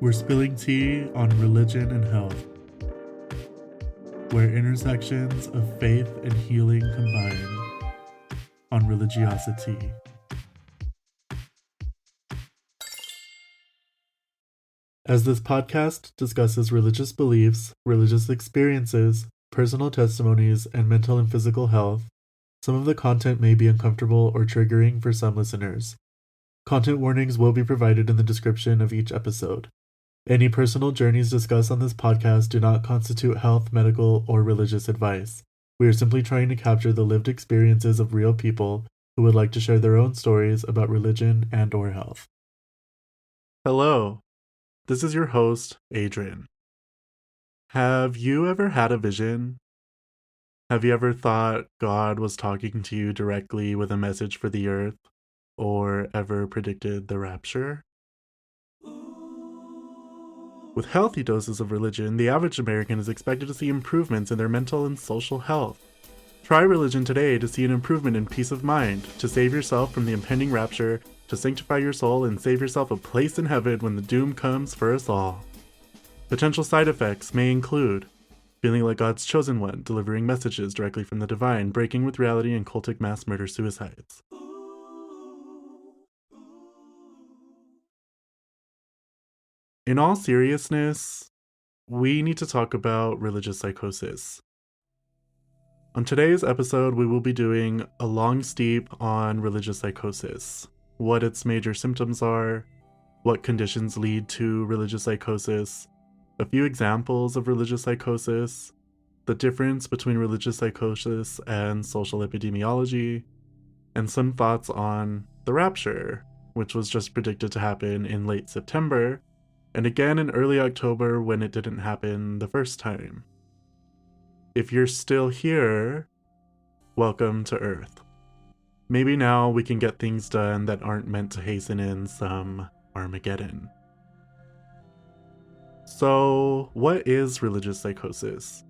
We're spilling tea on religion and health, where intersections of faith and healing combine on religiosity. As this podcast discusses religious beliefs, religious experiences, personal testimonies, and mental and physical health, some of the content may be uncomfortable or triggering for some listeners. Content warnings will be provided in the description of each episode. Any personal journeys discussed on this podcast do not constitute health, medical, or religious advice. We are simply trying to capture the lived experiences of real people who would like to share their own stories about religion and/or health. Hello, this is your host, Adren. Have you ever had a vision? Have you ever thought God was talking to you directly with a message for the earth, or ever predicted the rapture? With healthy doses of religion, the average American is expected to see improvements in their mental and social health. Try religion today to see an improvement in peace of mind, to save yourself from the impending rapture, to sanctify your soul and save yourself a place in heaven when the doom comes for us all. Potential side effects may include feeling like God's chosen one, delivering messages directly from the divine, breaking with reality, and cultic mass murder suicides. In all seriousness, we need to talk about religious psychosis. On today's episode, we will be doing a long steep on religious psychosis, what its major symptoms are, what conditions lead to religious psychosis, a few examples of religious psychosis, the difference between religious psychosis and social epidemiology, and some thoughts on the rapture, which was just predicted to happen in late September, and again in early October when it didn't happen the first time. If you're still here, welcome to Earth. Maybe now we can get things done that aren't meant to hasten in some Armageddon. So, what is religious psychosis?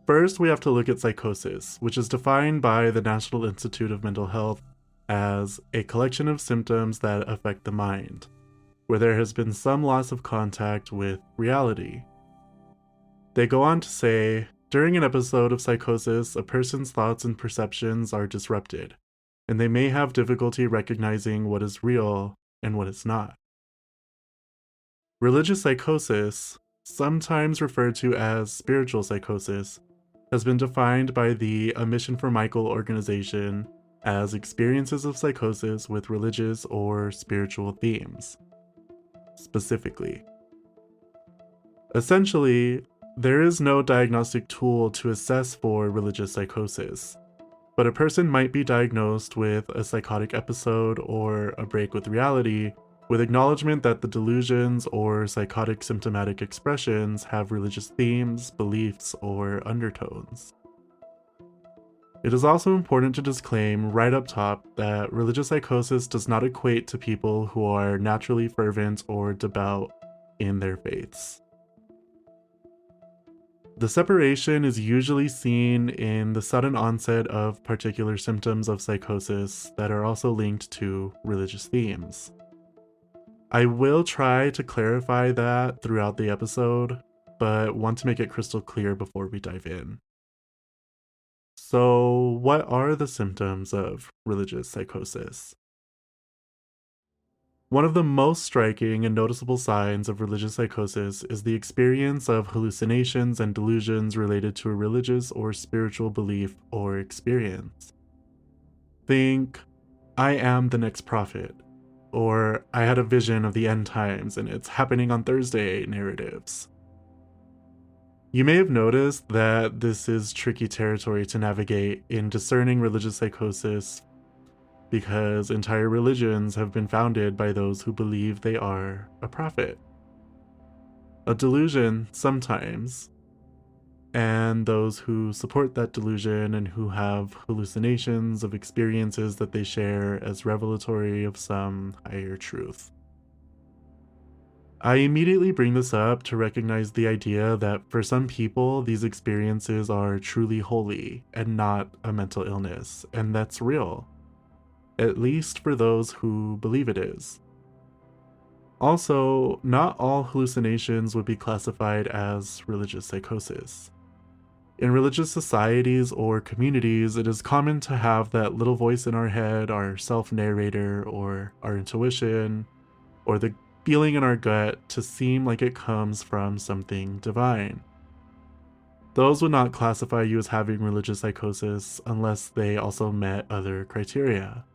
First, we have to look at psychosis, which is defined by the National Institute of Mental Health as a collection of symptoms that affect the mind, where there has been some loss of contact with reality. They go on to say, during an episode of psychosis, a person's thoughts and perceptions are disrupted, and they may have difficulty recognizing what is real and what is not. Religious psychosis, sometimes referred to as spiritual psychosis, has been defined by the A Mission for Michael organization as experiences of psychosis with religious or spiritual themes. Specifically, essentially, there is no diagnostic tool to assess for religious psychosis, but a person might be diagnosed with a psychotic episode or a break with reality, with acknowledgement that the delusions or psychotic symptomatic expressions have religious themes, beliefs, or undertones. It is also important to disclaim right up top that religious psychosis does not equate to people who are naturally fervent or devout in their faiths. The separation is usually seen in the sudden onset of particular symptoms of psychosis that are also linked to religious themes. I will try to clarify that throughout the episode, but want to make it crystal clear before we dive in. So, what are the symptoms of religious psychosis? One of the most striking and noticeable signs of religious psychosis is the experience of hallucinations and delusions related to a religious or spiritual belief or experience. Think, I am the next prophet, or I had a vision of the end times and it's happening on Thursday narratives. You may have noticed that this is tricky territory to navigate in discerning religious psychosis because entire religions have been founded by those who believe they are a prophet. A delusion sometimes, and those who support that delusion and who have hallucinations of experiences that they share as revelatory of some higher truth. I immediately bring this up to recognize the idea that for some people, these experiences are truly holy and not a mental illness, and that's real. At least for those who believe it is. Also, not all hallucinations would be classified as religious psychosis. In religious societies or communities, it is common to have that little voice in our head, our self narrator, or our intuition, or the feeling in our gut to seem like it comes from something divine. Those would not classify you as having religious psychosis unless they also met other criteria.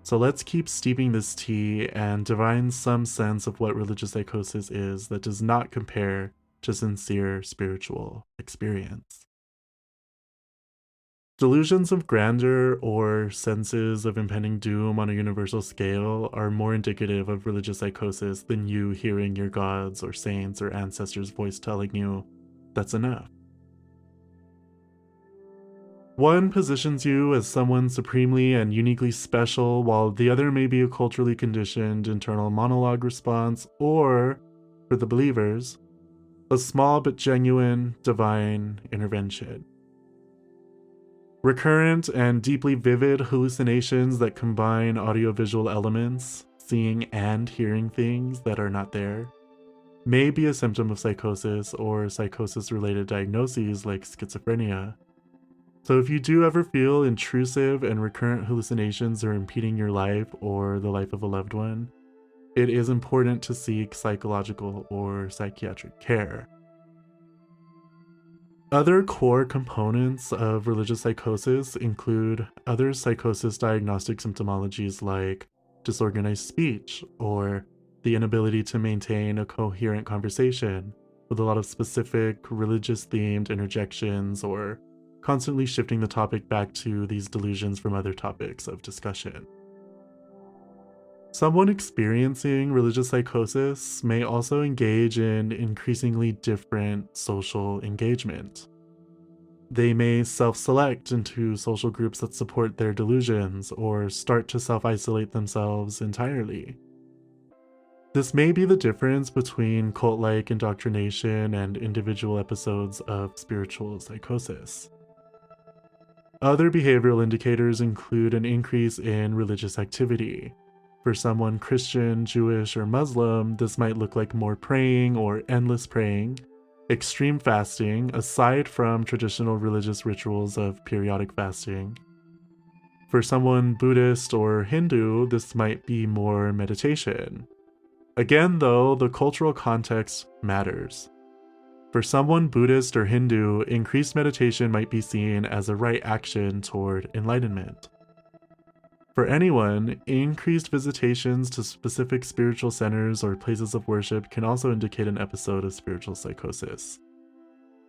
So let's keep steeping this tea and divine some sense of what religious psychosis is that does not compare to sincere spiritual experience. Delusions of grandeur or senses of impending doom on a universal scale are more indicative of religious psychosis than you hearing your gods or saints or ancestors' voice telling you that's enough. One positions you as someone supremely and uniquely special, while the other may be a culturally conditioned internal monologue response, or, for the believers, a small but genuine divine intervention. Recurrent and deeply vivid hallucinations that combine audiovisual elements, seeing and hearing things that are not there, may be a symptom of psychosis or psychosis-related diagnoses like schizophrenia. So if you do ever feel intrusive and recurrent hallucinations are impeding your life or the life of a loved one, it is important to seek psychological or psychiatric care. Other core components of religious psychosis include other psychosis diagnostic symptomologies like disorganized speech or the inability to maintain a coherent conversation with a lot of specific religious-themed interjections or constantly shifting the topic back to these delusions from other topics of discussion. Someone experiencing religious psychosis may also engage in increasingly different social engagement. They may self-select into social groups that support their delusions or start to self-isolate themselves entirely. This may be the difference between cult-like indoctrination and individual episodes of spiritual psychosis. Other behavioral indicators include an increase in religious activity. For someone Christian, Jewish, or Muslim, this might look like more praying or endless praying, extreme fasting, aside from traditional religious rituals of periodic fasting. For someone Buddhist or Hindu, this might be more meditation. Again, though, the cultural context matters. For someone Buddhist or Hindu, increased meditation might be seen as a right action toward enlightenment. For anyone, increased visitations to specific spiritual centers or places of worship can also indicate an episode of spiritual psychosis.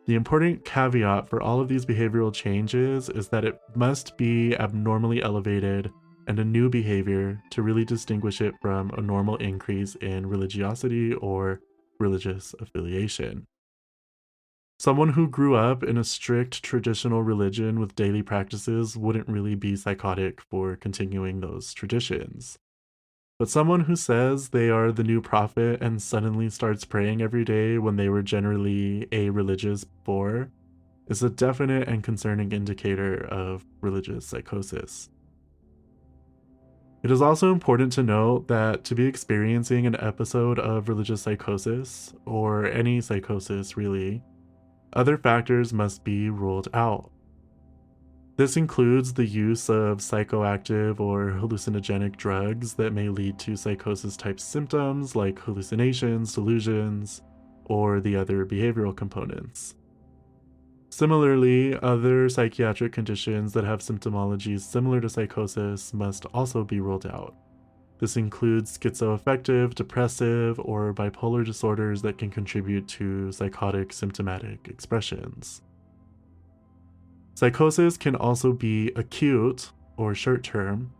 The important caveat for all of these behavioral changes is that it must be abnormally elevated and a new behavior to really distinguish it from a normal increase in religiosity or religious affiliation. Someone who grew up in a strict traditional religion with daily practices wouldn't really be psychotic for continuing those traditions. But someone who says they are the new prophet and suddenly starts praying every day when they were generally a-religious before is a definite and concerning indicator of religious psychosis. It is also important to note that to be experiencing an episode of religious psychosis, or any psychosis really, other factors must be ruled out. This includes the use of psychoactive or hallucinogenic drugs that may lead to psychosis-type symptoms like hallucinations, delusions, or the other behavioral components. Similarly, other psychiatric conditions that have symptomologies similar to psychosis must also be ruled out. This includes schizoaffective, depressive, or bipolar disorders that can contribute to psychotic symptomatic expressions. Psychosis can also be acute, or short-term,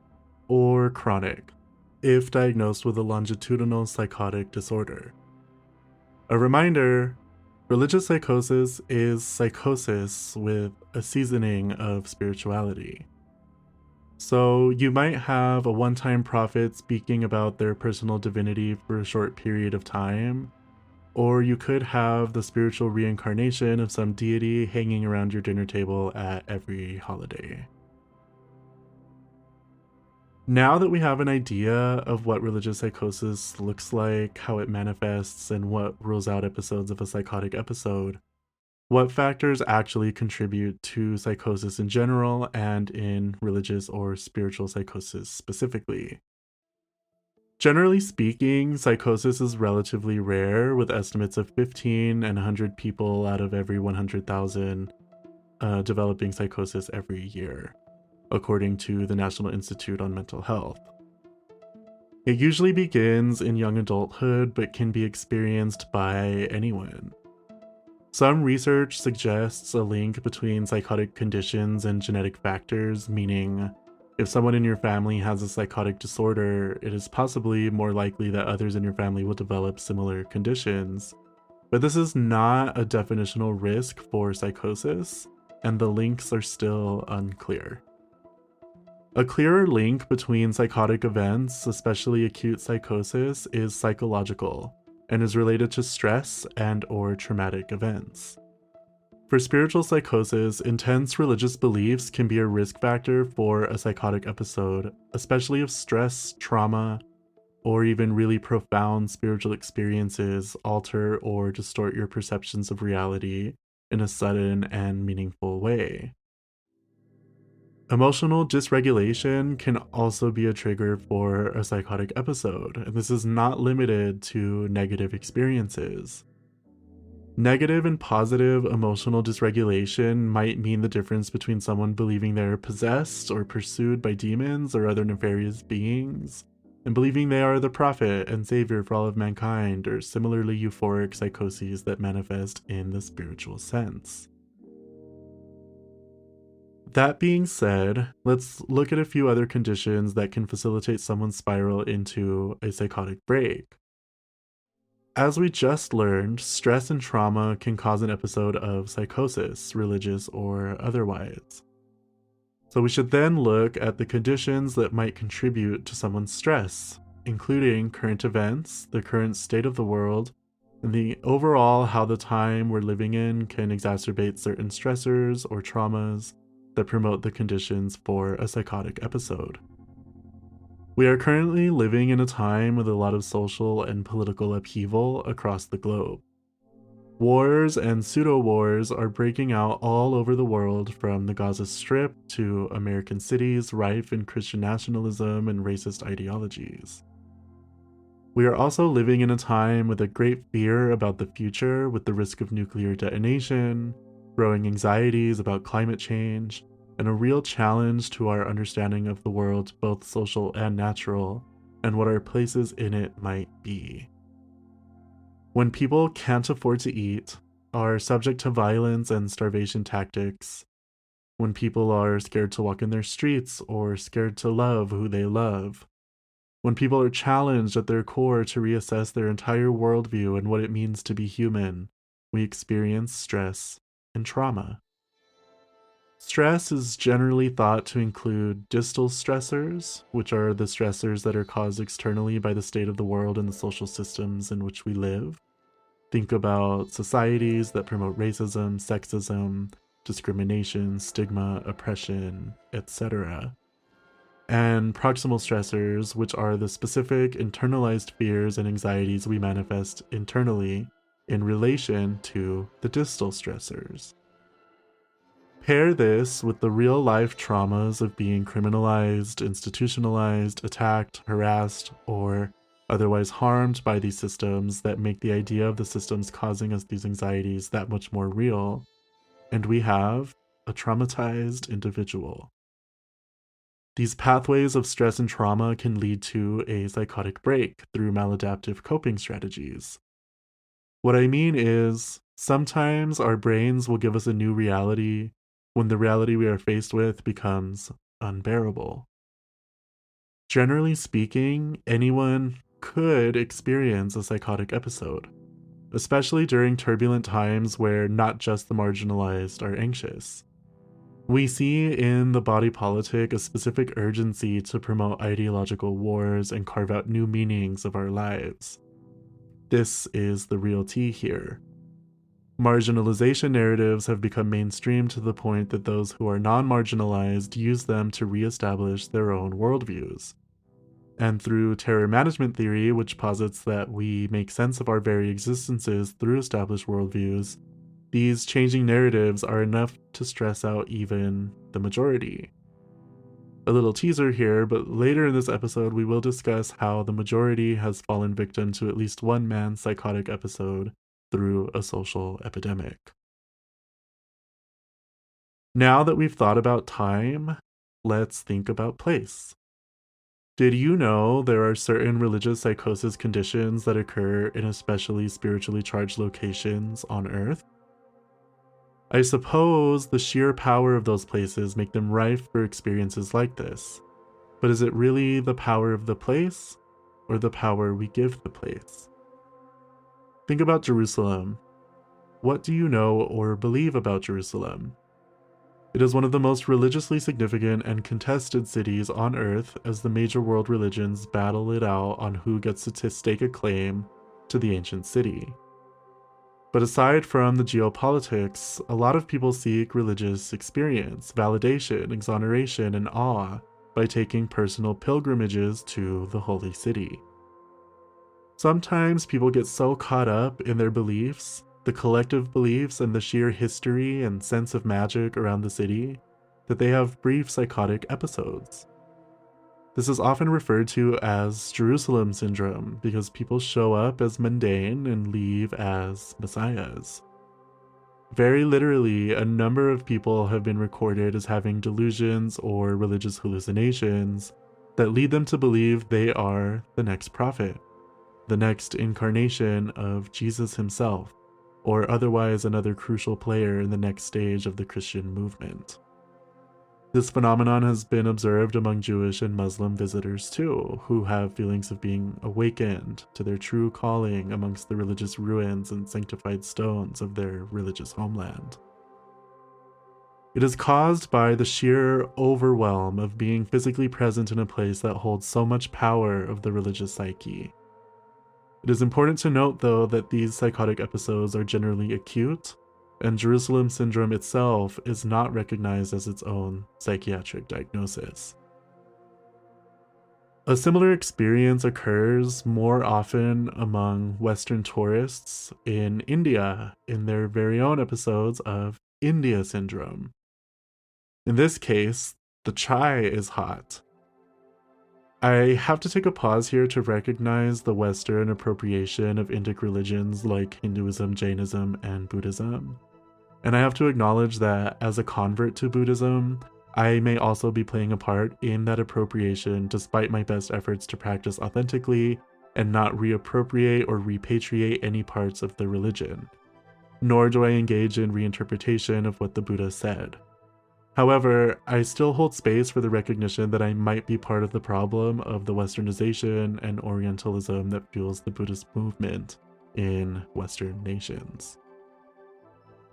or chronic, if diagnosed with a longitudinal psychotic disorder. A reminder, religious psychosis is psychosis with a seasoning of spirituality. So you might have a one-time prophet speaking about their personal divinity for a short period of time, or you could have the spiritual reincarnation of some deity hanging around your dinner table at every holiday. Now that we have an idea of what religious psychosis looks like, how it manifests, and what rules out episodes of a psychotic episode, what factors actually contribute to psychosis in general and in religious or spiritual psychosis specifically? Generally speaking, psychosis is relatively rare, with estimates of 15 and 100 people out of every 100,000 developing psychosis every year, according to the National Institute on Mental Health. It usually begins in young adulthood but can be experienced by anyone. Some research suggests a link between psychotic conditions and genetic factors, meaning if someone in your family has a psychotic disorder, it is possibly more likely that others in your family will develop similar conditions. But this is not a definitional risk for psychosis, and the links are still unclear. A clearer link between psychotic events, especially acute psychosis, is psychological and is related to stress and/or traumatic events. For spiritual psychosis, intense religious beliefs can be a risk factor for a psychotic episode, especially if stress, trauma, or even really profound spiritual experiences alter or distort your perceptions of reality in a sudden and meaningful way. Emotional dysregulation can also be a trigger for a psychotic episode, and this is not limited to negative experiences. Negative and positive emotional dysregulation might mean the difference between someone believing they're possessed or pursued by demons or other nefarious beings, and believing they are the prophet and savior for all of mankind, or similarly euphoric psychoses that manifest in the spiritual sense. That being said, let's look at a few other conditions that can facilitate someone's spiral into a psychotic break. As we just learned, stress and trauma can cause an episode of psychosis, religious or otherwise. So we should then look at the conditions that might contribute to someone's stress, including current events, the current state of the world, and the overall how the time we're living in can exacerbate certain stressors or traumas that promote the conditions for a psychotic episode. We are currently living in a time with a lot of social and political upheaval across the globe. Wars and pseudo-wars are breaking out all over the world, from the Gaza Strip to American cities rife in Christian nationalism and racist ideologies. We are also living in a time with a great fear about the future, with the risk of nuclear detonation, growing anxieties about climate change, and a real challenge to our understanding of the world, both social and natural, and what our places in it might be. When people can't afford to eat, are subject to violence and starvation tactics, when people are scared to walk in their streets or scared to love who they love, when people are challenged at their core to reassess their entire worldview and what it means to be human, we experience stress and trauma. Stress is generally thought to include distal stressors, which are the stressors that are caused externally by the state of the world and the social systems in which we live. Think about societies that promote racism, sexism, discrimination, stigma, oppression, etc. And proximal stressors, which are the specific internalized fears and anxieties we manifest internally in relation to the distal stressors. Pair this with the real-life traumas of being criminalized, institutionalized, attacked, harassed, or otherwise harmed by these systems that make the idea of the systems causing us these anxieties that much more real, and we have a traumatized individual. These pathways of stress and trauma can lead to a psychotic break through maladaptive coping strategies. What I mean is, sometimes our brains will give us a new reality when the reality we are faced with becomes unbearable. Generally speaking, anyone could experience a psychotic episode, especially during turbulent times where not just the marginalized are anxious. We see in the body politic a specific urgency to promote ideological wars and carve out new meanings of our lives. This is the real tea here. Marginalization narratives have become mainstream to the point that those who are non-marginalized use them to reestablish their own worldviews. And through terror management theory, which posits that we make sense of our very existences through established worldviews, these changing narratives are enough to stress out even the majority. A little teaser here, but later in this episode we will discuss how the majority has fallen victim to at least one man's psychotic episode through a social epidemic. Now that we've thought about time, let's think about place. Did you know there are certain religious psychosis conditions that occur in especially spiritually charged locations on Earth? I suppose the sheer power of those places make them rife for experiences like this. But is it really the power of the place, or the power we give the place? Think about Jerusalem. What do you know or believe about Jerusalem? It is one of the most religiously significant and contested cities on Earth as the major world religions battle it out on who gets to stake a claim to the ancient city. But aside from the geopolitics, a lot of people seek religious experience, validation, exoneration, and awe by taking personal pilgrimages to the holy city. Sometimes people get so caught up in their beliefs, the collective beliefs and the sheer history and sense of magic around the city, that they have brief psychotic episodes. This is often referred to as Jerusalem syndrome because people show up as mundane and leave as messiahs. Very literally, a number of people have been recorded as having delusions or religious hallucinations that lead them to believe they are the next prophet, the next incarnation of Jesus himself, or otherwise another crucial player in the next stage of the Christian movement. This phenomenon has been observed among Jewish and Muslim visitors too, who have feelings of being awakened to their true calling amongst the religious ruins and sanctified stones of their religious homeland. It is caused by the sheer overwhelm of being physically present in a place that holds so much power of the religious psyche. It is important to note, though, that these psychotic episodes are generally acute, and Jerusalem syndrome itself is not recognized as its own psychiatric diagnosis. A similar experience occurs more often among Western tourists in India in their very own episodes of India syndrome. In this case, the chai is hot. I have to take a pause here to recognize the Western appropriation of Indic religions like Hinduism, Jainism, and Buddhism. And I have to acknowledge that as a convert to Buddhism, I may also be playing a part in that appropriation despite my best efforts to practice authentically and not reappropriate or repatriate any parts of the religion. Nor do I engage in reinterpretation of what the Buddha said. However, I still hold space for the recognition that I might be part of the problem of the westernization and Orientalism that fuels the Buddhist movement in Western nations.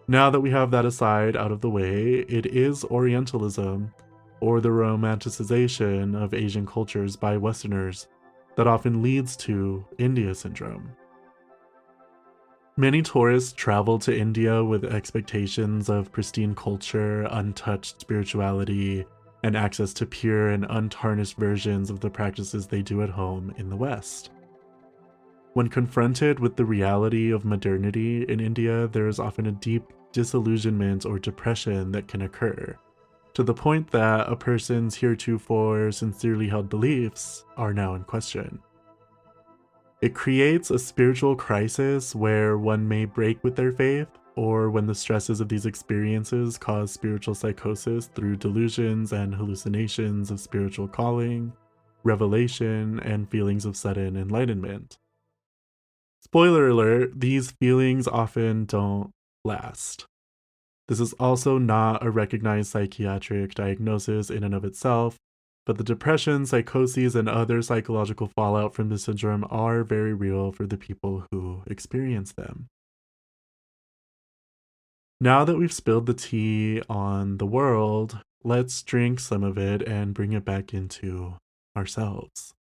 Now that we have that aside out of the way, it is Orientalism, or the romanticization of Asian cultures by Westerners, that often leads to India syndrome. Many tourists travel to India with expectations of pristine culture, untouched spirituality, and access to pure and untarnished versions of the practices they do at home in the West. When confronted with the reality of modernity in India, there is often a deep disillusionment or depression that can occur, to the point that a person's heretofore sincerely held beliefs are now in question. It creates a spiritual crisis where one may break with their faith, or when the stresses of these experiences cause spiritual psychosis through delusions and hallucinations of spiritual calling, revelation, and feelings of sudden enlightenment. Spoiler alert, these feelings often don't last. This is also not a recognized psychiatric diagnosis in and of itself, but the depression, psychoses, and other psychological fallout from this syndrome are very real for the people who experience them. Now that we've spilled the tea on the world, let's drink some of it and bring it back into ourselves.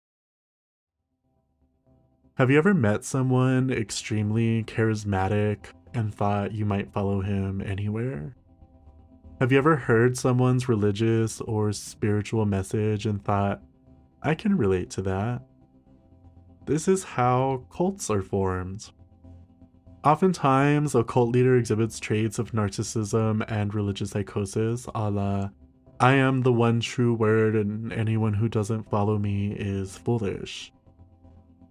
Have you ever met someone extremely charismatic, and thought you might follow him anywhere? Have you ever heard someone's religious or spiritual message and thought, I can relate to that? This is how cults are formed. Oftentimes, a cult leader exhibits traits of narcissism and religious psychosis, a la, I am the one true word and anyone who doesn't follow me is foolish.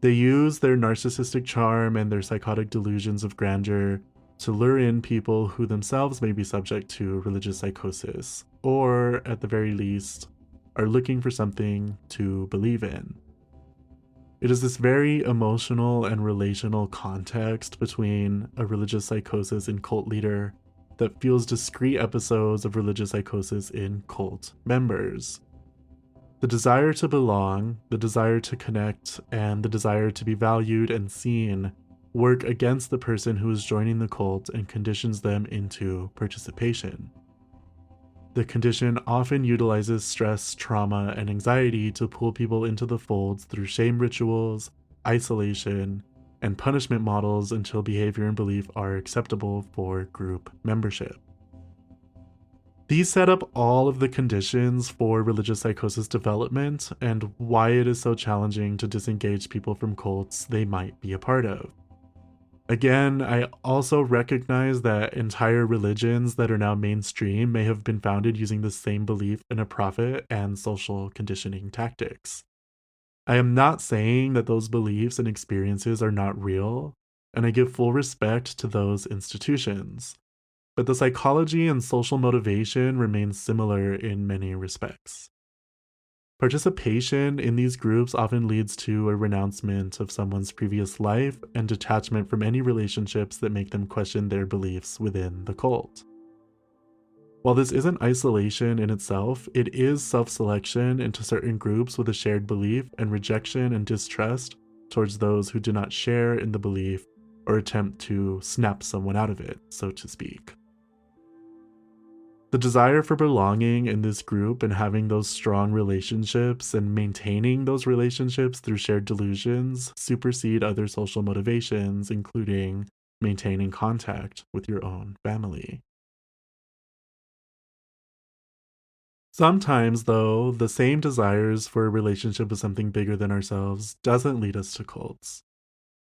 They use their narcissistic charm and their psychotic delusions of grandeur to lure in people who themselves may be subject to religious psychosis, or at the very least, are looking for something to believe in. It is this very emotional and relational context between a religious psychosis and cult leader that fuels discrete episodes of religious psychosis in cult members. The desire to belong, the desire to connect, and the desire to be valued and seen work against the person who is joining the cult and conditions them into participation. The condition often utilizes stress, trauma, and anxiety to pull people into the folds through shame rituals, isolation, and punishment models until behavior and belief are acceptable for group membership. These set up all of the conditions for religious psychosis development and why it is so challenging to disengage people from cults they might be a part of. Again, I also recognize that entire religions that are now mainstream may have been founded using the same belief in a profit and social conditioning tactics. I am not saying that those beliefs and experiences are not real, and I give full respect to those institutions. But the psychology and social motivation remains similar in many respects. Participation in these groups often leads to a renouncement of someone's previous life and detachment from any relationships that make them question their beliefs within the cult. While this isn't isolation in itself, it is self-selection into certain groups with a shared belief and rejection and distrust towards those who do not share in the belief or attempt to snap someone out of it, so to speak. The desire for belonging in this group and having those strong relationships and maintaining those relationships through shared delusions supersede other social motivations, including maintaining contact with your own family. Sometimes, though, the same desires for a relationship with something bigger than ourselves doesn't lead us to cults.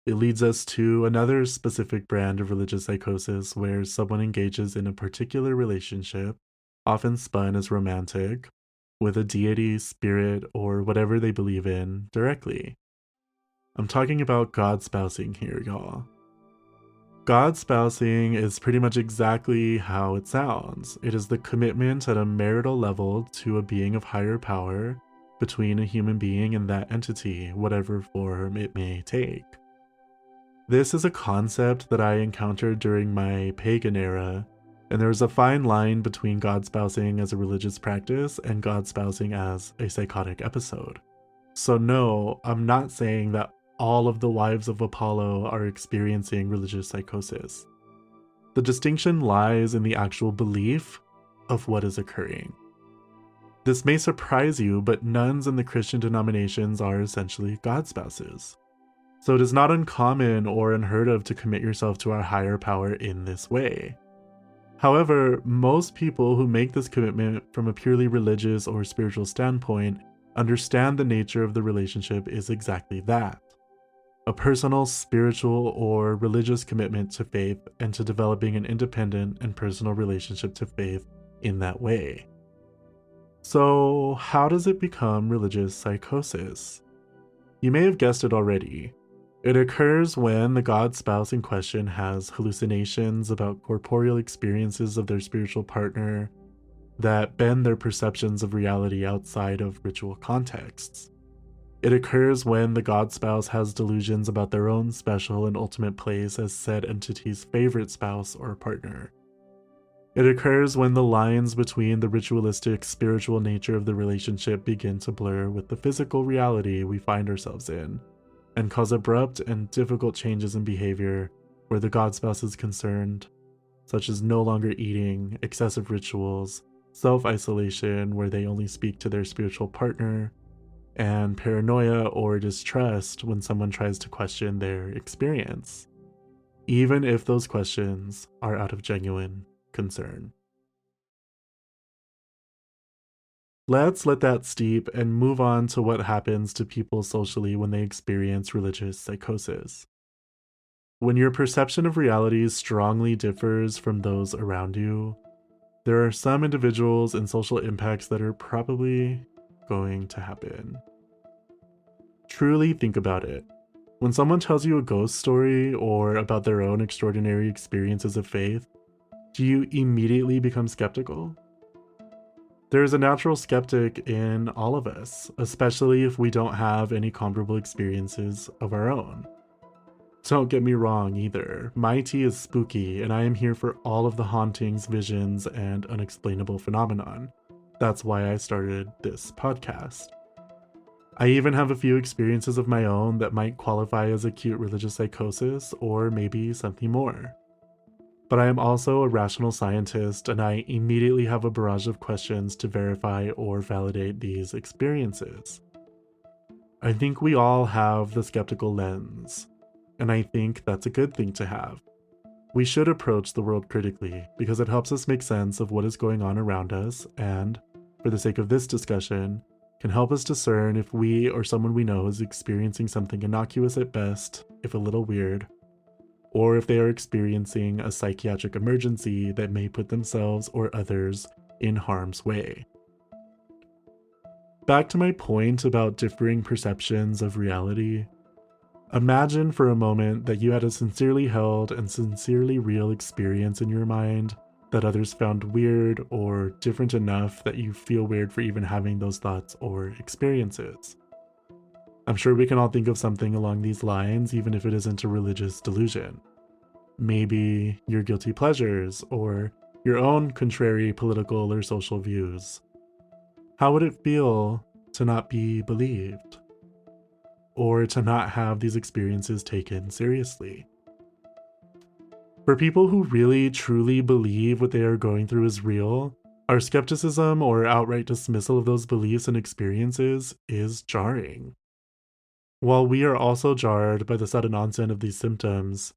It leads us to another specific brand of religious psychosis where someone engages in a particular relationship, often spun as romantic, with a deity, spirit, or whatever they believe in directly. I'm talking about godspousing here, y'all. Godspousing is pretty much exactly how it sounds. It is the commitment at a marital level to a being of higher power between a human being and that entity, whatever form it may take. This is a concept that I encountered during my pagan era, and there is a fine line between godspousing as a religious practice and godspousing as a psychotic episode. So no, I'm not saying that all of the wives of Apollo are experiencing religious psychosis. The distinction lies in the actual belief of what is occurring. This may surprise you, but nuns in the Christian denominations are essentially godspouses. So it is not uncommon or unheard of to commit yourself to our higher power in this way. However, most people who make this commitment from a purely religious or spiritual standpoint understand the nature of the relationship is exactly that. A personal, spiritual, or religious commitment to faith and to developing an independent and personal relationship to faith in that way. So, how does it become religious psychosis? You may have guessed it already. It occurs when the god spouse in question has hallucinations about corporeal experiences of their spiritual partner that bend their perceptions of reality outside of ritual contexts. It occurs when the god spouse has delusions about their own special and ultimate place as said entity's favorite spouse or partner. It occurs when the lines between the ritualistic spiritual nature of the relationship begin to blur with the physical reality we find ourselves in, and cause abrupt and difficult changes in behavior where the god spouse is concerned, such as no longer eating, excessive rituals, self-isolation where they only speak to their spiritual partner, and paranoia or distrust when someone tries to question their experience. even if those questions are out of genuine concern. Let's let that steep and move on to what happens to people socially when they experience religious psychosis. When your perception of reality strongly differs from those around you, there are some individuals and social impacts that are probably going to happen. Truly think about it. When someone tells you a ghost story or about their own extraordinary experiences of faith, do you immediately become skeptical? There is a natural skeptic in all of us, especially if we don't have any comparable experiences of our own. Don't get me wrong either. My tea is spooky, and I am here for all of the hauntings, visions, and unexplainable phenomenon. That's why I started this podcast. I even have a few experiences of my own that might qualify as acute religious psychosis or maybe something more. But I am also a rational scientist, and I immediately have a barrage of questions to verify or validate these experiences. I think we all have the skeptical lens, and I think that's a good thing to have. We should approach the world critically because it helps us make sense of what is going on around us and, for the sake of this discussion, can help us discern if we or someone we know is experiencing something innocuous at best, if a little weird, or if they are experiencing a psychiatric emergency that may put themselves or others in harm's way. Back to my point about differing perceptions of reality. Imagine for a moment that you had a sincerely held and sincerely real experience in your mind that others found weird or different enough that you feel weird for even having those thoughts or experiences. I'm sure we can all think of something along these lines, even if it isn't a religious delusion. Maybe your guilty pleasures or your own contrary political or social views. How would it feel to not be believed? Or to not have these experiences taken seriously? For people who really truly believe what they are going through is real, our skepticism or outright dismissal of those beliefs and experiences is jarring. While we are also jarred by the sudden onset of these symptoms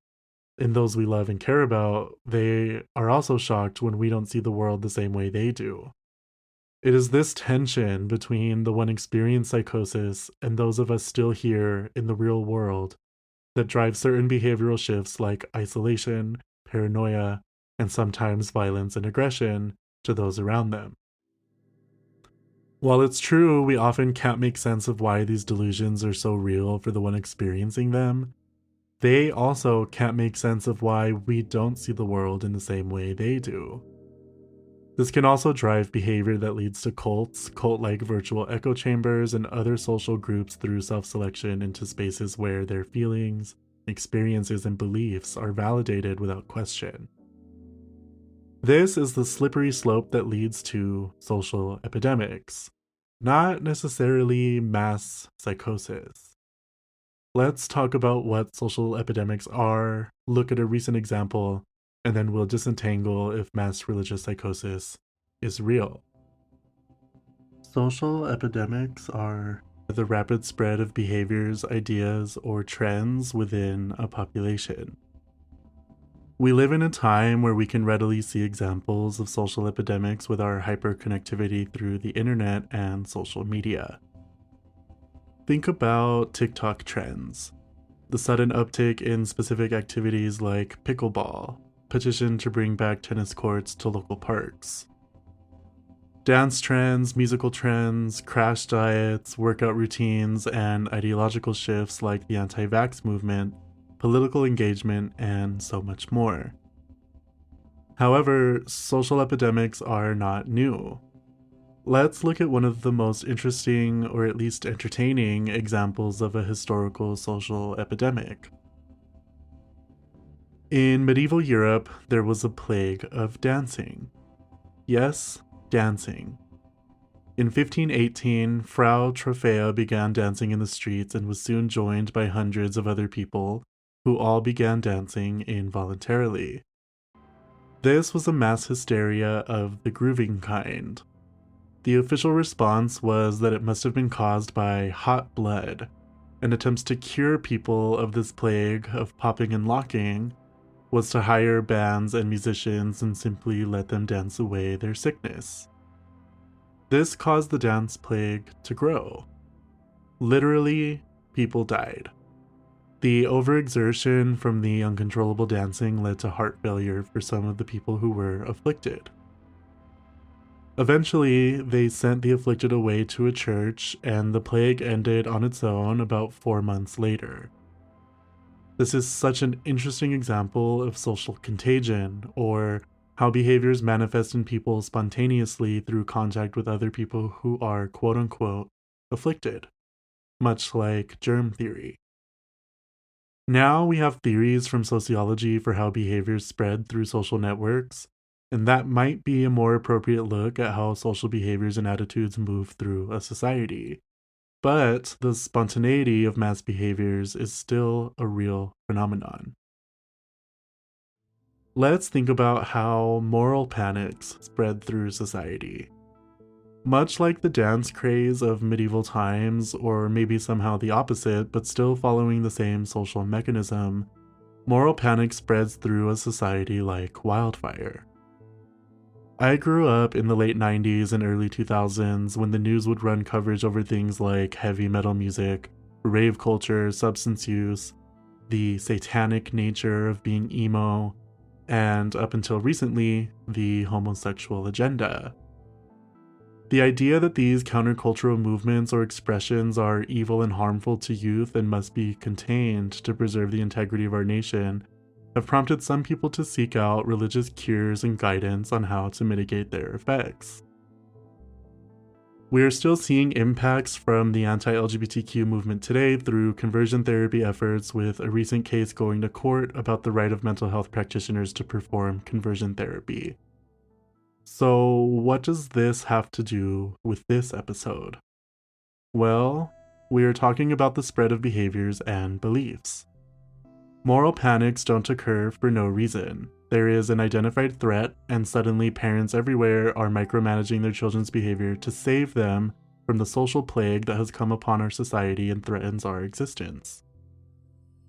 in those we love and care about, they are also shocked when we don't see the world the same way they do. It is this tension between the one experienced psychosis and those of us still here in the real world that drives certain behavioral shifts like isolation, paranoia, and sometimes violence and aggression to those around them. While it's true we often can't make sense of why these delusions are so real for the one experiencing them, they also can't make sense of why we don't see the world in the same way they do. This can also drive behavior that leads to cults, cult-like virtual echo chambers, and other social groups through self-selection into spaces where their feelings, experiences, and beliefs are validated without question. This is the slippery slope that leads to social epidemics, not necessarily mass psychosis. Let's talk about what social epidemics are, look at a recent example, and then we'll disentangle if mass religious psychosis is real. Social epidemics are the rapid spread of behaviors, ideas, or trends within a population. We live in a time where we can readily see examples of social epidemics with our hyperconnectivity through the internet and social media. Think about TikTok trends, the sudden uptick in specific activities like pickleball, petition to bring back tennis courts to local parks. Dance trends, musical trends, crash diets, workout routines, and ideological shifts like the anti-vax movement, political engagement, and so much more. However, social epidemics are not new. Let's look at one of the most interesting, or at least entertaining, examples of a historical social epidemic. In medieval Europe, there was a plague of dancing. Yes, dancing. In 1518, Frau Trophea began dancing in the streets and was soon joined by hundreds of other people who all began dancing involuntarily. This was a mass hysteria of the grooving kind. The official response was that it must have been caused by hot blood, and attempts to cure people of this plague of popping and locking was to hire bands and musicians and simply let them dance away their sickness. This caused the dance plague to grow. Literally, people died. The overexertion from the uncontrollable dancing led to heart failure for some of the people who were afflicted. Eventually, they sent the afflicted away to a church, and the plague ended on its own about 4 months later. This is such an interesting example of social contagion, or how behaviors manifest in people spontaneously through contact with other people who are quote-unquote afflicted, much like germ theory. Now we have theories from sociology for how behaviors spread through social networks, and that might be a more appropriate look at how social behaviors and attitudes move through a society. But the spontaneity of mass behaviors is still a real phenomenon. Let's think about how moral panics spread through society. Much like the dance craze of medieval times, or maybe somehow the opposite, but still following the same social mechanism, moral panic spreads through a society like wildfire. I grew up in the late 90s and early 2000s when the news would run coverage over things like heavy metal music, rave culture, substance use, the satanic nature of being emo, and up until recently, the homosexual agenda. The idea that these countercultural movements or expressions are evil and harmful to youth and must be contained to preserve the integrity of our nation have prompted some people to seek out religious cures and guidance on how to mitigate their effects. We are still seeing impacts from the anti-LGBTQ movement today through conversion therapy efforts, with a recent case going to court about the right of mental health practitioners to perform conversion therapy. So, what does this have to do with this episode? Well, we are talking about the spread of behaviors and beliefs. Moral panics don't occur for no reason. There is an identified threat, and suddenly parents everywhere are micromanaging their children's behavior to save them from the social plague that has come upon our society and threatens our existence.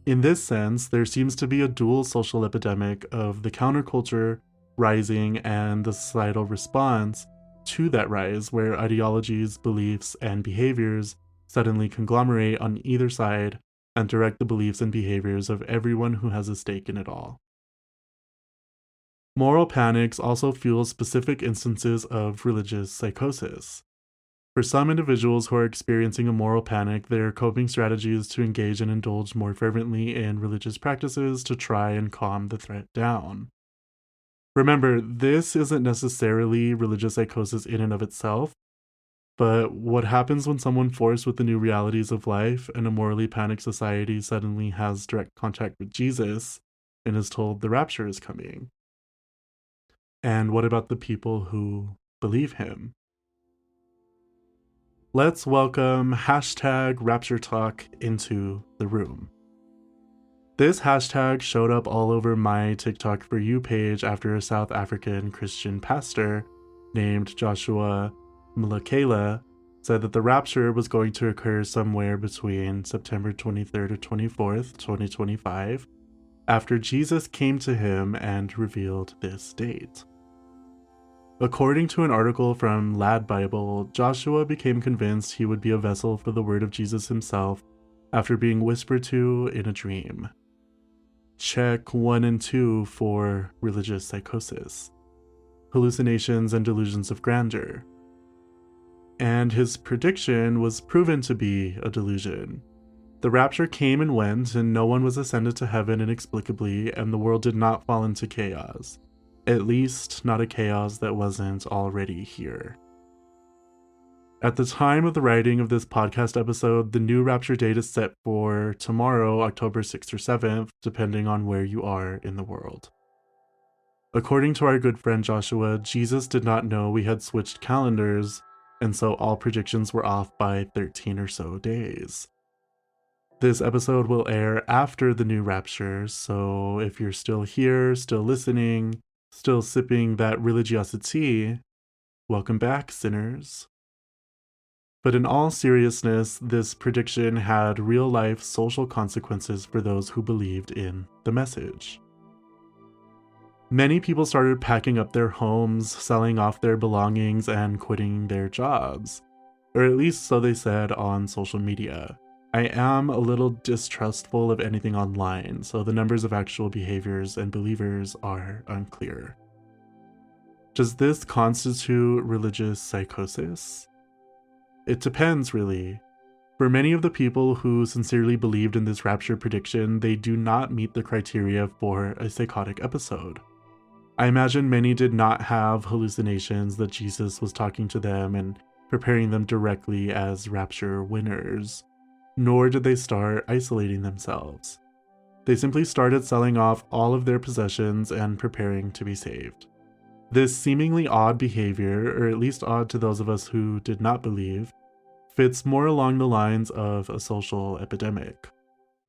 In this sense, there seems to be a dual social epidemic of the counterculture rising and the societal response to that rise, where ideologies, beliefs, and behaviors suddenly conglomerate on either side and direct the beliefs and behaviors of everyone who has a stake in it all. Moral panics also fuel specific instances of religious psychosis. For some individuals who are experiencing a moral panic, their coping strategy is to engage and indulge more fervently in religious practices to try and calm the threat down. Remember, this isn't necessarily religious psychosis in and of itself, but what happens when someone forced with the new realities of life and a morally panicked society suddenly has direct contact with Jesus and is told the rapture is coming? And what about the people who believe him? Let's welcome #RaptureTok into the room. This hashtag showed up all over my TikTok For You page after a South African Christian pastor named Joshua Mlakela said that the rapture was going to occur somewhere between September 23rd or 24th, 2025, after Jesus came to him and revealed this date. According to an article from Lad Bible, Joshua became convinced he would be a vessel for the word of Jesus himself after being whispered to in a dream. Check 1 and 2 for religious psychosis, hallucinations and delusions of grandeur. And his prediction was proven to be a delusion. The rapture came and went, and no one was ascended to heaven inexplicably, and the world did not fall into chaos. At least, not a chaos that wasn't already here. At the time of the writing of this podcast episode, the new rapture date is set for tomorrow, October 6th or 7th, depending on where you are in the world. According to our good friend Joshua, Jesus did not know we had switched calendars, and so all predictions were off by 13 or so days. This episode will air after the new rapture, so if you're still here, still listening, still sipping that religiosity, welcome back, sinners. But in all seriousness, this prediction had real-life social consequences for those who believed in the message. Many people started packing up their homes, selling off their belongings, and quitting their jobs. Or at least so they said on social media. I am a little distrustful of anything online, so the numbers of actual behaviors and believers are unclear. Does this constitute religious psychosis? It depends, really. For many of the people who sincerely believed in this rapture prediction, they do not meet the criteria for a psychotic episode. I imagine many did not have hallucinations that Jesus was talking to them and preparing them directly as rapture winners, nor did they start isolating themselves. They simply started selling off all of their possessions and preparing to be saved. This seemingly odd behavior, or at least odd to those of us who did not believe, fits more along the lines of a social epidemic.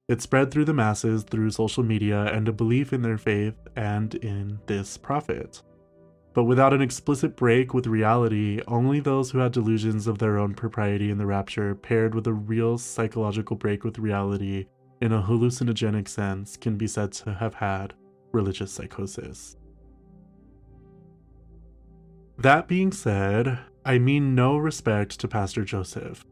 It spread through the masses through social media and a belief in their faith and in this prophet. But without an explicit break with reality, only those who had delusions of their own propriety in the rapture paired with a real psychological break with reality in a hallucinogenic sense can be said to have had religious psychosis. That being said, I mean no respect to Pastor Joseph,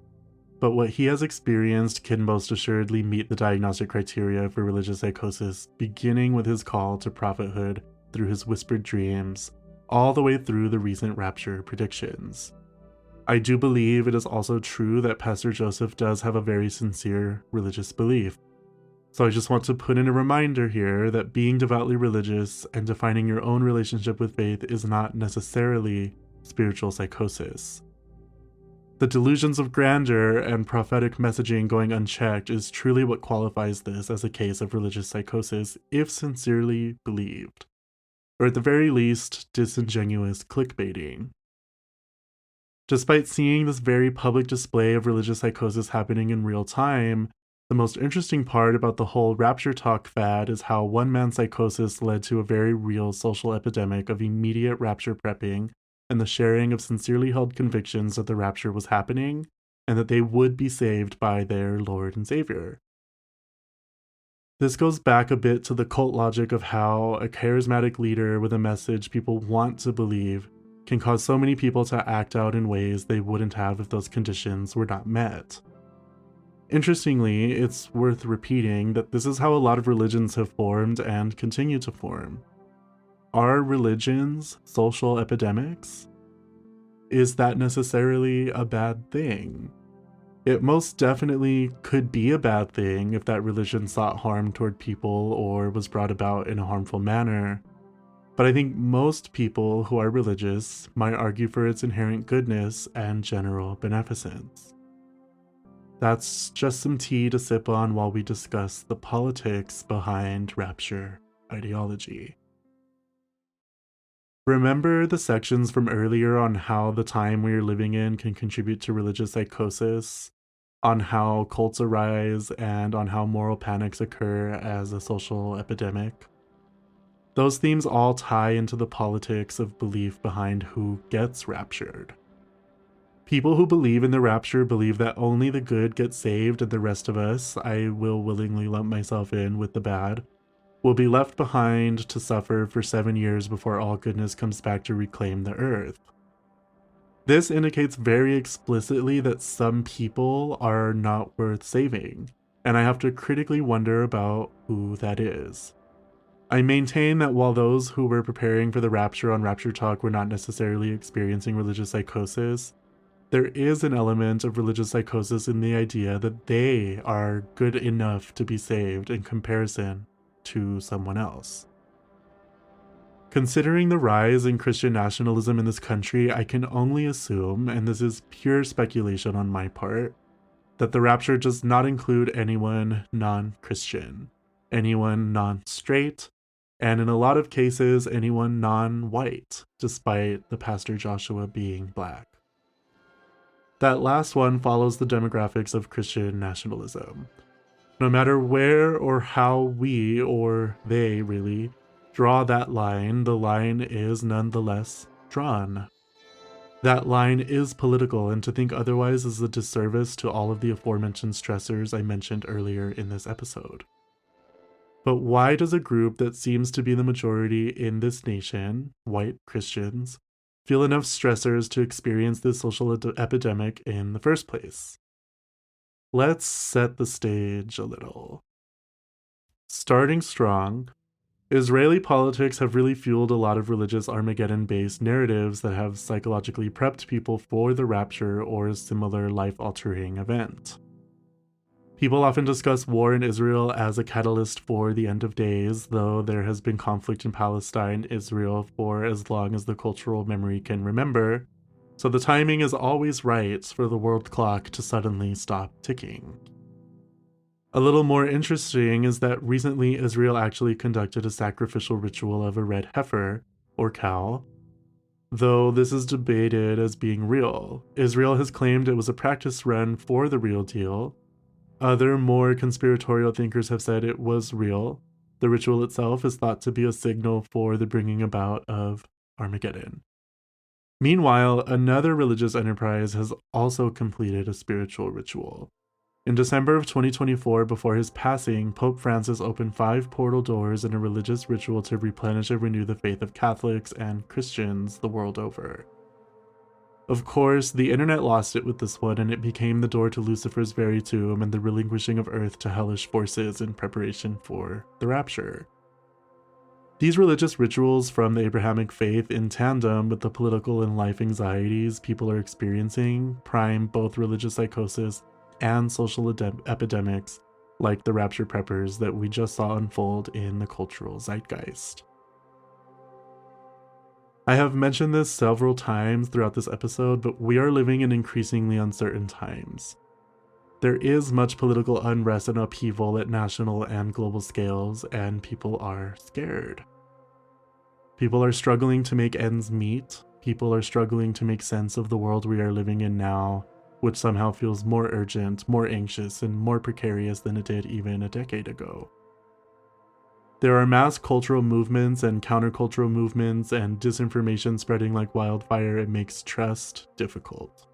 but what he has experienced can most assuredly meet the diagnostic criteria for religious psychosis, beginning with his call to prophethood through his whispered dreams, all the way through the recent rapture predictions. I do believe it is also true that Pastor Joseph does have a very sincere religious belief. So I just want to put in a reminder here that being devoutly religious and defining your own relationship with faith is not necessarily spiritual psychosis. The delusions of grandeur and prophetic messaging going unchecked is truly what qualifies this as a case of religious psychosis if sincerely believed, or at the very least, disingenuous clickbaiting. Despite seeing this very public display of religious psychosis happening in real time, the most interesting part about the whole RaptureTok fad is how one man's psychosis led to a very real social epidemic of immediate rapture prepping and the sharing of sincerely held convictions that the rapture was happening and that they would be saved by their Lord and Savior. This goes back a bit to the cult logic of how a charismatic leader with a message people want to believe can cause so many people to act out in ways they wouldn't have if those conditions were not met. Interestingly, it's worth repeating that this is how a lot of religions have formed and continue to form. Are religions social epidemics? Is that necessarily a bad thing? It most definitely could be a bad thing if that religion sought harm toward people or was brought about in a harmful manner. But I think most people who are religious might argue for its inherent goodness and general beneficence. That's just some tea to sip on while we discuss the politics behind rapture ideology. Remember the sections from earlier on how the time we are living in can contribute to religious psychosis, on how cults arise, and on how moral panics occur as a social epidemic? Those themes all tie into the politics of belief behind who gets raptured. People who believe in the rapture believe that only the good get saved and the rest of us, I will willingly lump myself in with the bad, will be left behind to suffer for 7 years before all goodness comes back to reclaim the earth. This indicates very explicitly that some people are not worth saving, and I have to critically wonder about who that is. I maintain that while those who were preparing for the rapture on RaptureTok were not necessarily experiencing religious psychosis, there is an element of religious psychosis in the idea that they are good enough to be saved in comparison to someone else. Considering the rise in Christian nationalism in this country, I can only assume, and this is pure speculation on my part, that the rapture does not include anyone non-Christian, anyone non-straight, and in a lot of cases, anyone non-white, despite the Pastor Joshua being black. That last one follows the demographics of Christian nationalism. No matter where or how we, or they really, draw that line, the line is nonetheless drawn. That line is political, and to think otherwise is a disservice to all of the aforementioned stressors I mentioned earlier in this episode. But why does a group that seems to be the majority in this nation, white Christians, feel enough stressors to experience this social epidemic in the first place? Let's set the stage a little. Starting strong, Israeli politics have really fueled a lot of religious Armageddon-based narratives that have psychologically prepped people for the rapture or a similar life-altering event. People often discuss war in Israel as a catalyst for the end of days, though there has been conflict in Palestine and Israel for as long as the cultural memory can remember, so the timing is always right for the world clock to suddenly stop ticking. A little more interesting is that recently Israel actually conducted a sacrificial ritual of a red heifer, or cow, though this is debated as being real. Israel has claimed it was a practice run for the real deal. Other more conspiratorial thinkers have said it was real. The ritual itself is thought to be a signal for the bringing about of Armageddon. Meanwhile, another religious enterprise has also completed a spiritual ritual. In December of 2024, before his passing, Pope Francis opened 5 portal doors in a religious ritual to replenish and renew the faith of Catholics and Christians the world over. Of course, the internet lost it with this one, and it became the door to Lucifer's very tomb and the relinquishing of Earth to hellish forces in preparation for the rapture. These religious rituals from the Abrahamic faith, in tandem with the political and life anxieties people are experiencing, prime both religious psychosis and social epidemics like the rapture preppers that we just saw unfold in the cultural zeitgeist. I have mentioned this several times throughout this episode, but we are living in increasingly uncertain times. There is much political unrest and upheaval at national and global scales, and people are scared. People are struggling to make ends meet. People are struggling to make sense of the world we are living in now, which somehow feels more urgent, more anxious, and more precarious than it did even a decade ago. There are mass cultural movements and countercultural movements and disinformation spreading like wildfire. It makes trust difficult.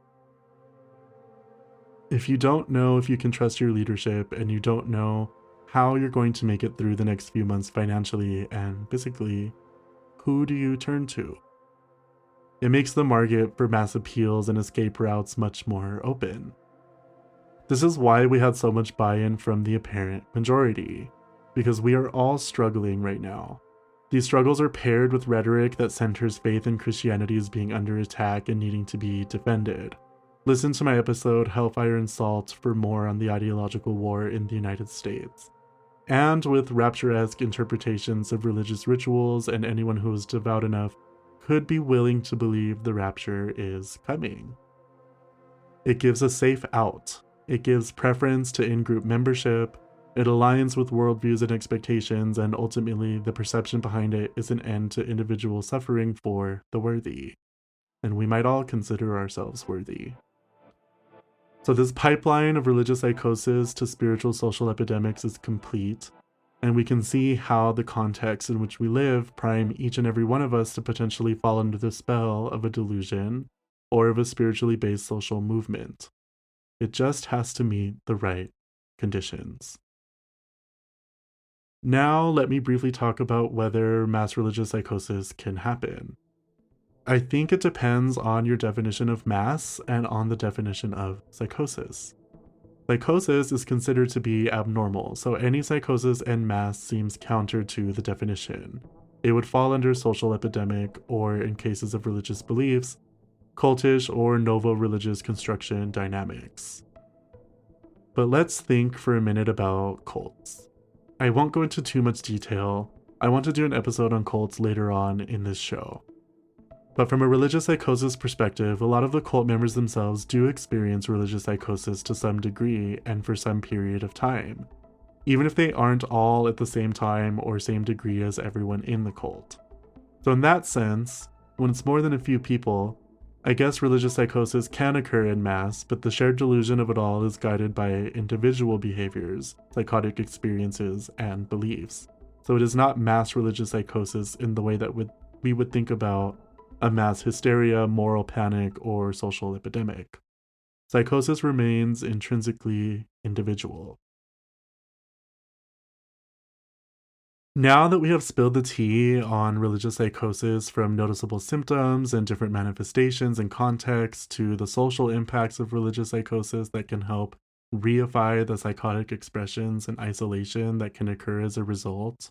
If you don't know if you can trust your leadership and you don't know how you're going to make it through the next few months financially and physically, who do you turn to? It makes the market for mass appeals and escape routes much more open. This is why we had so much buy-in from the apparent majority, because we are all struggling right now. These struggles are paired with rhetoric that centers faith in Christianity as being under attack and needing to be defended. Listen to my episode Hellfire and Salt for more on the ideological war in the United States. And with rapture-esque interpretations of religious rituals, and anyone who is devout enough could be willing to believe the rapture is coming. It gives a safe out. It gives preference to in-group membership. It aligns with worldviews and expectations, and ultimately the perception behind it is an end to individual suffering for the worthy. And we might all consider ourselves worthy. So this pipeline of religious psychosis to spiritual social epidemics is complete, and we can see how the context in which we live prime each and every one of us to potentially fall under the spell of a delusion or of a spiritually based social movement. It just has to meet the right conditions. Now, let me briefly talk about whether mass religious psychosis can happen. I think it depends on your definition of mass and on the definition of psychosis. Psychosis is considered to be abnormal, so any psychosis en masse seems counter to the definition. It would fall under social epidemic, or in cases of religious beliefs, cultish or novo-religious construction dynamics. But let's think for a minute about cults. I won't go into too much detail. I want to do an episode on cults later on in this show. But from a religious psychosis perspective, a lot of the cult members themselves do experience religious psychosis to some degree and for some period of time, even if they aren't all at the same time or same degree as everyone in the cult. So in that sense, when it's more than a few people, I guess religious psychosis can occur in mass, but the shared delusion of it all is guided by individual behaviors, psychotic experiences, and beliefs. So it is not mass religious psychosis in the way that we would think about a mass hysteria, moral panic, or social epidemic. Psychosis remains intrinsically individual. Now that we have spilled the tea on religious psychosis, from noticeable symptoms and different manifestations and contexts to the social impacts of religious psychosis that can help reify the psychotic expressions and isolation that can occur as a result,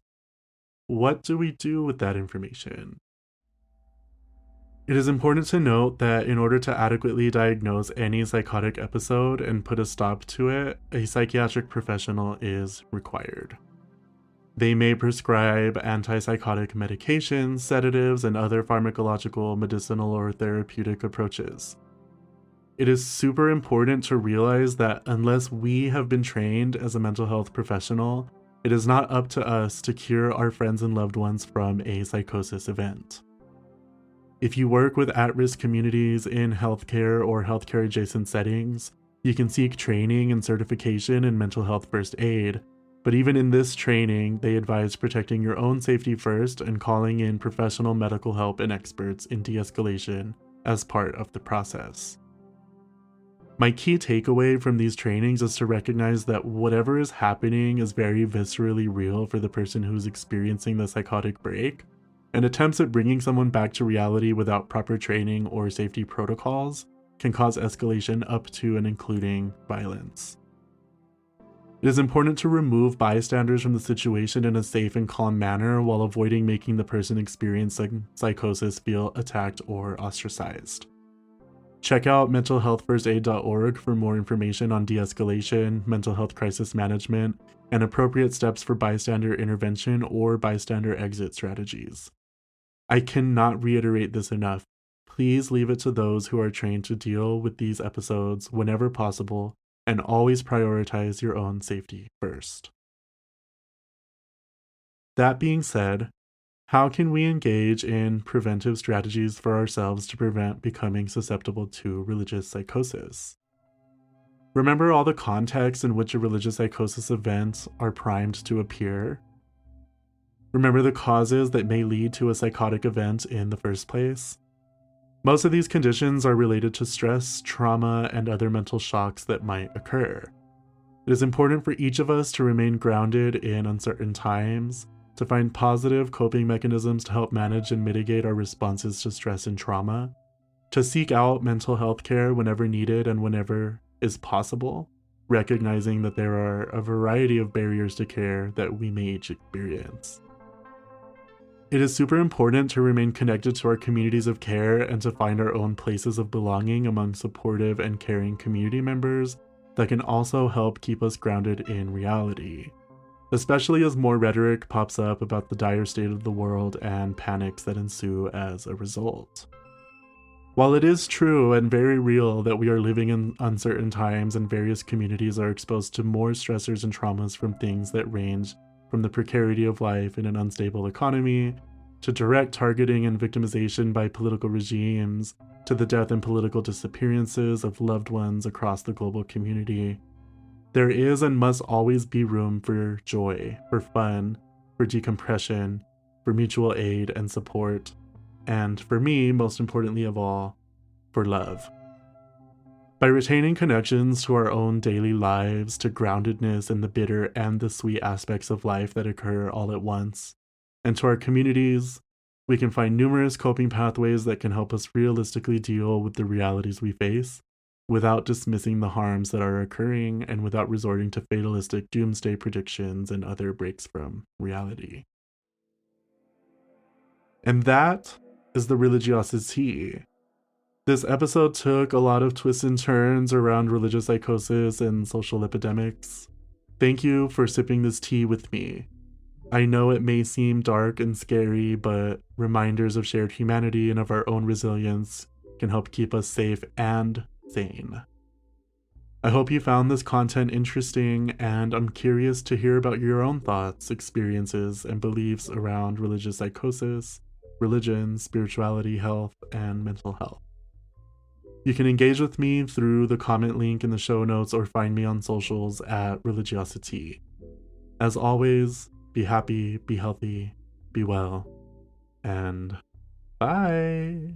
what do we do with that information? It is important to note that in order to adequately diagnose any psychotic episode and put a stop to it, a psychiatric professional is required. They may prescribe antipsychotic medications, sedatives, and other pharmacological, medicinal, or therapeutic approaches. It is super important to realize that unless we have been trained as a mental health professional, it is not up to us to cure our friends and loved ones from a psychosis event. If you work with at-risk communities in healthcare or healthcare adjacent settings, you can seek training and certification in mental health first aid. But even in this training, they advise protecting your own safety first and calling in professional medical help and experts in de-escalation as part of the process. My key takeaway from these trainings is to recognize that whatever is happening is very viscerally real for the person who's experiencing the psychotic break, and attempts at bringing someone back to reality without proper training or safety protocols can cause escalation up to and including violence. It is important to remove bystanders from the situation in a safe and calm manner while avoiding making the person experiencing psychosis feel attacked or ostracized. Check out mentalhealthfirstaid.org for more information on de-escalation, mental health crisis management, and appropriate steps for bystander intervention or bystander exit strategies. I cannot reiterate this enough. Please leave it to those who are trained to deal with these episodes whenever possible, and always prioritize your own safety first. That being said, how can we engage in preventive strategies for ourselves to prevent becoming susceptible to religious psychosis? Remember all the contexts in which a religious psychosis event are primed to appear? Remember the causes that may lead to a psychotic event in the first place? Most of these conditions are related to stress, trauma, and other mental shocks that might occur. It is important for each of us to remain grounded in uncertain times, to find positive coping mechanisms to help manage and mitigate our responses to stress and trauma, to seek out mental health care whenever needed and whenever is possible, recognizing that there are a variety of barriers to care that we may each experience. It is super important to remain connected to our communities of care and to find our own places of belonging among supportive and caring community members that can also help keep us grounded in reality, especially as more rhetoric pops up about the dire state of the world and panics that ensue as a result. While it is true and very real that we are living in uncertain times and various communities are exposed to more stressors and traumas from things that range from the precarity of life in an unstable economy, to direct targeting and victimization by political regimes, to the death and political disappearances of loved ones across the global community, there is and must always be room for joy, for fun, for decompression, for mutual aid and support, and for me, most importantly of all, for love. By retaining connections to our own daily lives, to groundedness in the bitter and the sweet aspects of life that occur all at once, and to our communities, we can find numerous coping pathways that can help us realistically deal with the realities we face, without dismissing the harms that are occurring and without resorting to fatalistic doomsday predictions and other breaks from reality. And that is the religiosity. This episode took a lot of twists and turns around religious psychosis and social epidemics. Thank you for sipping this tea with me. I know it may seem dark and scary, but reminders of shared humanity and of our own resilience can help keep us safe and sane. I hope you found this content interesting, and I'm curious to hear about your own thoughts, experiences, and beliefs around religious psychosis, religion, spirituality, health, and mental health. You can engage with me through the comment link in the show notes or find me on socials at Religiosity. As always, be happy, be healthy, be well, and bye!